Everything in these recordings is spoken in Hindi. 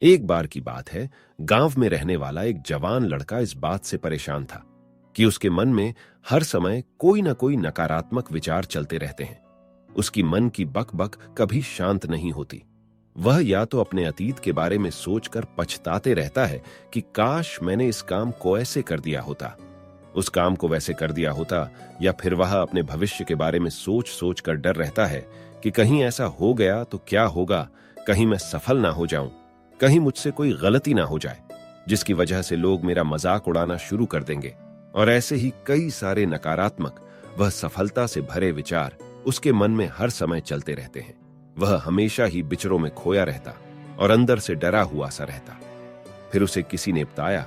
एक बार की बात है, गांव में रहने वाला एक जवान लड़का इस बात से परेशान था कि उसके मन में हर समय कोई ना कोई नकारात्मक विचार चलते रहते हैं। उसकी मन की बकबक कभी शांत नहीं होती। वह या तो अपने अतीत के बारे में सोचकर पछताते रहता है कि काश मैंने इस काम को ऐसे कर दिया होता, उस काम को वैसे कर दिया होता, या फिर वह अपने भविष्य के बारे में सोच सोच कर डर रहता है कि कहीं ऐसा हो गया तो क्या होगा, कहीं मैं सफल ना हो जाऊं, कहीं मुझसे कोई गलती ना हो जाए जिसकी वजह से लोग मेरा मजाक उड़ाना शुरू कर देंगे। और ऐसे ही कई सारे नकारात्मक वह सफलता से भरे विचार उसके मन में हर समय चलते रहते हैं। वह हमेशा ही विचरों में खोया रहता और अंदर से डरा हुआ सा रहता। फिर उसे किसी ने बताया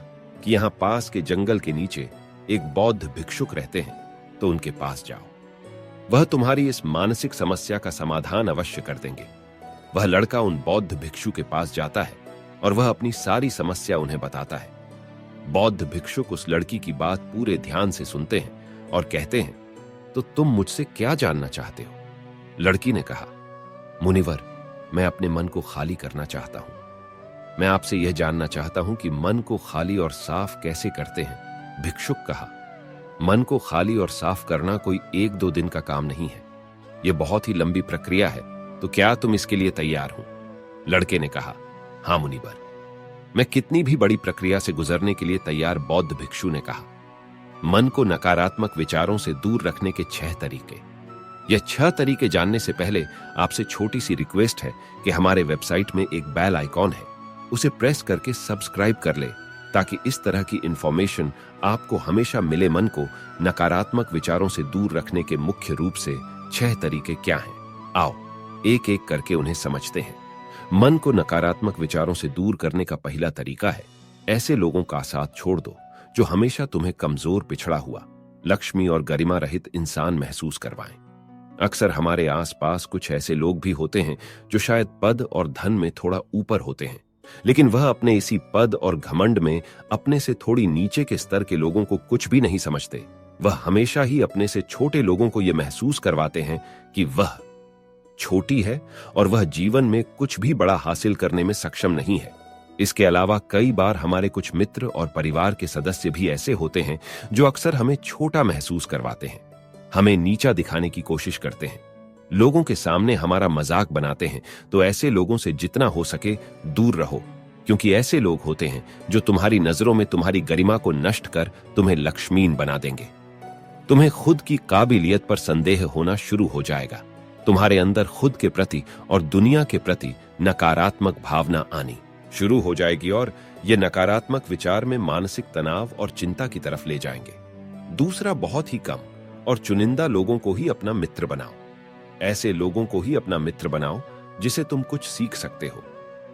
कि यहाँ पास के जंगल के नीचे एक बौद्ध भिक्षुक रहते हैं, तो उनके पास जाओ, वह तुम्हारी इस मानसिक समस्या का समाधान अवश्य कर देंगे। वह लड़का उन बौद्ध भिक्षु के पास जाता है और वह अपनी सारी समस्या उन्हें बताता है। बौद्ध भिक्षुक उस लड़की की बात पूरे ध्यान से सुनते हैं और कहते हैं, तो तुम मुझसे क्या जानना चाहते हो? लड़की ने कहा, मुनिवर, मैं अपने मन को खाली करना चाहता हूं। मैं आपसे यह जानना चाहता हूं कि मन को खाली और साफ कैसे करते हैं। भिक्षुक कहा, मन को खाली और साफ करना कोई 1-2 दिन का काम नहीं है, यह बहुत ही लंबी प्रक्रिया है, तो क्या तुम इसके लिए तैयार हो? लड़के ने कहा, हां मुनिवर, मैं कितनी भी बड़ी प्रक्रिया से गुजरने के लिए तैयार। बौद्ध भिक्षु ने कहा, मन को नकारात्मक विचारों से दूर रखने के 6 तरीके। यह 6 तरीके जानने से पहले आपसे छोटी सी रिक्वेस्ट है कि हमारे वेबसाइट में एक बेल आइकॉन है, उसे प्रेस करके सब्सक्राइब कर ले, ताकि इस तरह की इंफॉर्मेशन आपको हमेशा मिले। मन को नकारात्मक विचारों से दूर रखने के मुख्य रूप से 6 तरीके क्या हैं? आओ एक एक करके उन्हें समझते हैं। मन को नकारात्मक विचारों से दूर करने का पहला तरीका है, ऐसे लोगों का साथ छोड़ दो जो हमेशा तुम्हें कमजोर, पिछड़ा हुआ, लक्ष्मी और गरिमा रहित इंसान महसूस करवाएं। अक्सर हमारे आसपास कुछ ऐसे लोग भी होते हैं जो शायद पद और धन में थोड़ा ऊपर होते हैं, लेकिन वह अपने इसी पद और घमंड में अपने से थोड़ी नीचे के स्तर के लोगों को कुछ भी नहीं समझते। वह हमेशा ही अपने से छोटे लोगों को यह महसूस करवाते हैं कि वह छोटी है और वह जीवन में कुछ भी बड़ा हासिल करने में सक्षम नहीं है। इसके अलावा कई बार हमारे कुछ मित्र और परिवार के सदस्य भी ऐसे होते हैं जो अक्सर हमें छोटा महसूस करवाते हैं, हमें नीचा दिखाने की कोशिश करते हैं, लोगों के सामने हमारा मजाक बनाते हैं। तो ऐसे लोगों से जितना हो सके दूर रहो, क्योंकि ऐसे लोग होते हैं जो तुम्हारी नजरों में तुम्हारी गरिमा को नष्ट कर तुम्हें लक्ष्मीन बना देंगे। तुम्हें खुद की काबिलियत पर संदेह होना शुरू हो जाएगा, तुम्हारे अंदर खुद के प्रति और दुनिया के प्रति नकारात्मक भावना आनी शुरू हो जाएगी और ये नकारात्मक विचार में मानसिक तनाव और चिंता की तरफ ले जाएंगे। दूसरा, बहुत ही कम और चुनिंदा लोगों को ही अपना मित्र बनाओ। ऐसे लोगों को ही अपना मित्र बनाओ जिसे तुम कुछ सीख सकते हो,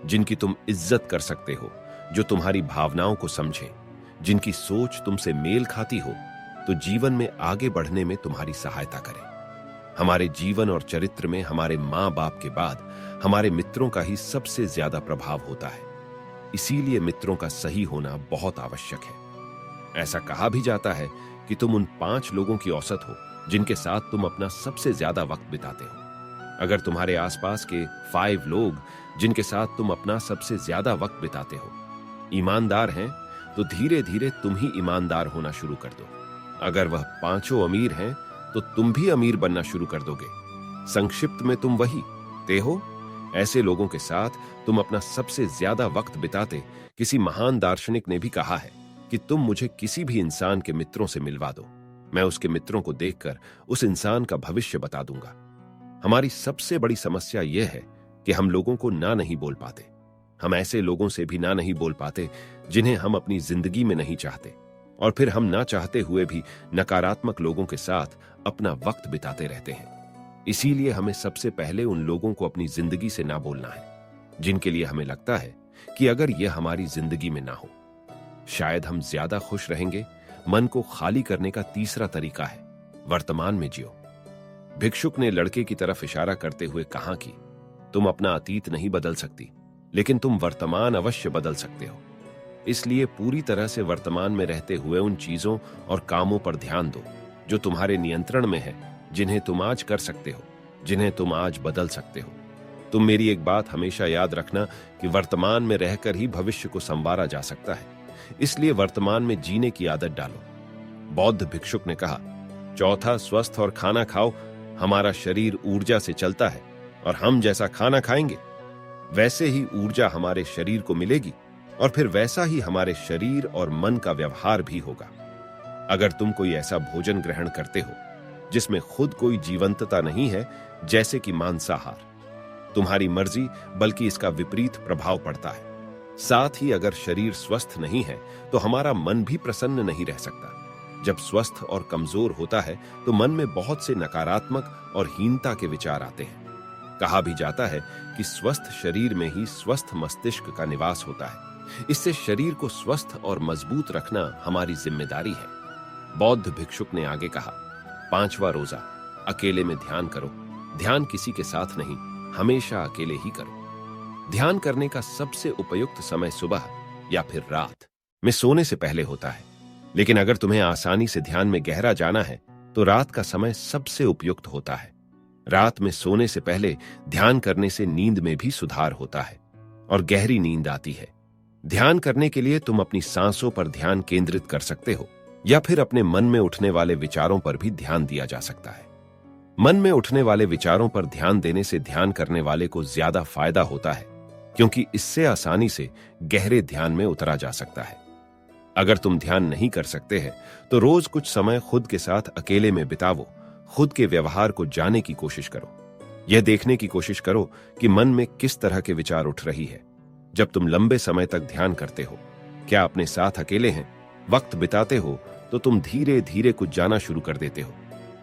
जिनकी तुम इज्जत कर सकते हो, जो तुम्हारी भावनाओं को समझे, जिनकी सोच तुमसे मेल खाती हो, तो जीवन में आगे बढ़ने में तुम्हारी सहायता करें। हमारे जीवन और चरित्र में हमारे माँ बाप के बाद हमारे मित्रों का ही सबसे ज्यादा प्रभाव होता है। इसीलिए मित्रों का सही होना बहुत आवश्यक है। ऐसा कहा भी जाता है कि तुम उन 5 लोगों की औसत हो जिनके साथ तुम अपना सबसे ज्यादा वक्त बिताते हो। अगर तुम्हारे आसपास के 5 लोग जिनके साथ तुम अपना सबसे ज्यादा वक्त बिताते हो ईमानदार हैं, तो धीरे धीरे तुम ही ईमानदार होना शुरू कर दो। अगर वह 5 अमीर हैं, तो तुम भी अमीर बनना शुरू कर दोगे। संक्षिप्त में तुम वही ते हो। ऐसे लोगों के साथ तुम अपना सबसे ज्यादा वक्त बिताते। किसी महान दार्शनिक ने भी कहा है कि तुम मुझे किसी भी इंसान के मित्रों से मिलवा दो, मैं उसके मित्रों को देखकर उस इंसान का भविष्य बता दूंगा। हमारी सबसे बड़ी समस्या यह है कि हम लोगों को ना नहीं बोल पाते। हम ऐसे लोगों से भी ना नहीं बोल पाते जिन्हें हम अपनी जिंदगी में नहीं चाहते, और फिर हम ना चाहते हुए भी नकारात्मक लोगों के साथ अपना वक्त बिताते रहते हैं। इसीलिए हमें सबसे पहले उन लोगों को अपनी जिंदगी से ना बोलना है जिनके लिए हमें लगता है कि अगर यह हमारी जिंदगी में ना हो, शायद हम ज्यादा खुश रहेंगे। मन को खाली करने का तीसरा तरीका है, वर्तमान में जियो। भिक्षुक ने लड़के की तरफ इशारा करते हुए कहा कि तुम अपना अतीत नहीं बदल सकती, लेकिन तुम वर्तमान अवश्य बदल सकते हो। इसलिए पूरी तरह से वर्तमान में रहते हुए उन चीजों और कामों पर ध्यान दो जो तुम्हारे नियंत्रण में है, जिन्हें तुम आज कर सकते हो, जिन्हें तुम आज बदल सकते हो। तुम मेरी एक बात हमेशा याद रखना कि वर्तमान में रहकर ही भविष्य को संवारा जा सकता है, इसलिए वर्तमान में जीने की आदत डालो। बौद्ध भिक्षुक ने कहा, चौथा, स्वस्थ और खाना खाओ। हमारा शरीर ऊर्जा से चलता है और हम जैसा खाना खाएंगे वैसे ही ऊर्जा हमारे शरीर को मिलेगी और फिर वैसा ही हमारे शरीर और मन का व्यवहार भी होगा। अगर तुम कोई ऐसा भोजन ग्रहण करते हो जिसमें खुद कोई जीवंतता नहीं है, जैसे कि मांसाहार, तुम्हारी मर्जी बल्कि इसका विपरीत प्रभाव पड़ता है। साथ ही अगर शरीर स्वस्थ नहीं है तो हमारा मन भी प्रसन्न नहीं रह सकता। जब स्वस्थ और कमजोर होता है तो मन में बहुत से नकारात्मक और हीनता के विचार आते हैं। कहा भी जाता है कि स्वस्थ शरीर में ही स्वस्थ मस्तिष्क का निवास होता है। इससे शरीर को स्वस्थ और मजबूत रखना हमारी जिम्मेदारी है। बौद्ध भिक्षुक ने आगे कहा, पांचवा रोजा, अकेले में ध्यान करो। ध्यान किसी के साथ नहीं, हमेशा अकेले ही करो। ध्यान करने का सबसे उपयुक्त समय सुबह या फिर रात में सोने से पहले होता है, लेकिन अगर तुम्हें आसानी से ध्यान में गहरा जाना है तो रात का समय सबसे उपयुक्त होता है। रात में सोने से पहले ध्यान करने से नींद में भी सुधार होता है और गहरी नींद आती है। ध्यान करने के लिए तुम अपनी सांसों पर ध्यान केंद्रित कर सकते हो या फिर अपने मन में उठने वाले विचारों पर भी ध्यान दिया जा सकता है। मन में उठने वाले विचारों पर ध्यान देने से ध्यान करने वाले को ज्यादा फायदा होता है, क्योंकि इससे आसानी से गहरे ध्यान में उतरा जा सकता है। अगर तुम ध्यान नहीं कर सकते हैं तो रोज कुछ समय खुद के साथ अकेले में बितावो। खुद के व्यवहार को जानने की कोशिश करो। यह देखने की कोशिश करो कि मन में किस तरह के विचार उठ रही है। जब तुम लंबे समय तक ध्यान करते हो, क्या अपने साथ अकेले हैं, वक्त बिताते हो, तो तुम धीरे धीरे कुछ जाना शुरू कर देते हो।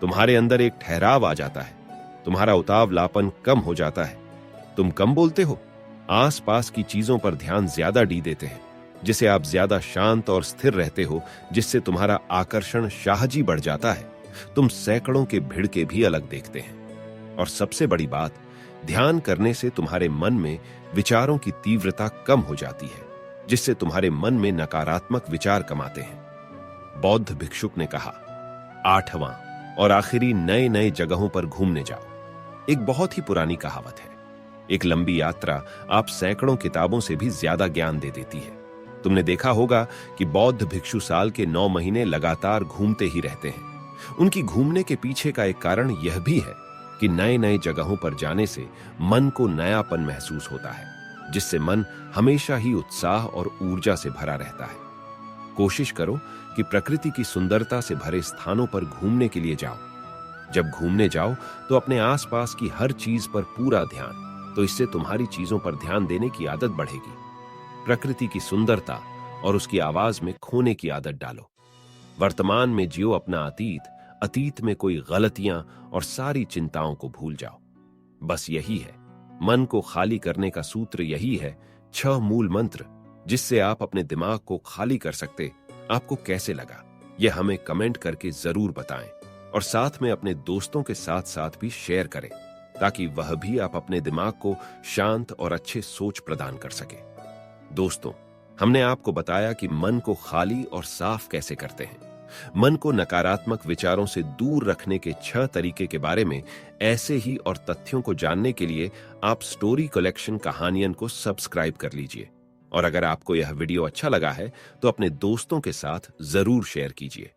तुम्हारे अंदर एक ठहराव आ जाता है, तुम्हारा उतावलापन कम हो जाता है, तुम कम बोलते हो, आसपास की चीजों पर ध्यान ज्यादा डी देते हैं, जिसे आप ज्यादा शांत और स्थिर रहते हो, जिससे तुम्हारा आकर्षण शाहजी बढ़ जाता है। तुम सैकड़ों के भिड़के भी अलग देखते हैं। और सबसे बड़ी बात, ध्यान करने से तुम्हारे मन में विचारों की तीव्रता कम हो जाती है, जिससे तुम्हारे मन में नकारात्मक विचार कम आते हैं। बौद्ध भिक्षुक ने कहा, आठवां और आखिरी, नए नए जगहों पर घूमने जाओ। एक बहुत ही पुरानी कहावत है, एक लंबी यात्रा आप सैकड़ों किताबों से भी ज्यादा ज्ञान दे देती है। तुमने देखा होगा कि बौद्ध भिक्षु साल के 9 महीने लगातार घूमते ही रहते हैं। उनकी घूमने के पीछे का एक कारण यह भी है कि नए नए जगहों पर जाने से मन को नयापन महसूस होता है, जिससे मन हमेशा ही उत्साह और ऊर्जा से भरा रहता है। कोशिश करो कि प्रकृति की सुंदरता से भरे स्थानों पर घूमने के लिए जाओ। जब घूमने जाओ तो अपने आसपास की हर चीज पर पूरा ध्यान, तो इससे तुम्हारी चीजों पर ध्यान देने की आदत बढ़ेगी। प्रकृति की सुंदरता और उसकी आवाज में खोने की आदत डालो। वर्तमान में जियो अपना अतीत, अतीत में कोई गलतियां और सारी चिंताओं को भूल जाओ। बस यही है, मन को खाली करने का सूत्र यही है, 6 मूल मंत्र, जिससे आप अपने दिमाग को खाली कर सकते। आपको कैसे लगा, यह हमें कमेंट करके जरूर बताएं और साथ में अपने दोस्तों के साथ साथ भी शेयर करें, ताकि वह भी आप अपने दिमाग को शांत और अच्छे सोच प्रदान कर सके। दोस्तों, हमने आपको बताया कि मन को खाली और साफ कैसे करते हैं। मन को नकारात्मक विचारों से दूर रखने के 6 तरीके के बारे में। ऐसे ही और तथ्यों को जानने के लिए आप स्टोरी कलेक्शन कहानियन को सब्सक्राइब कर लीजिए। और अगर आपको यह वीडियो अच्छा लगा है तो अपने दोस्तों के साथ जरूर शेयर कीजिए।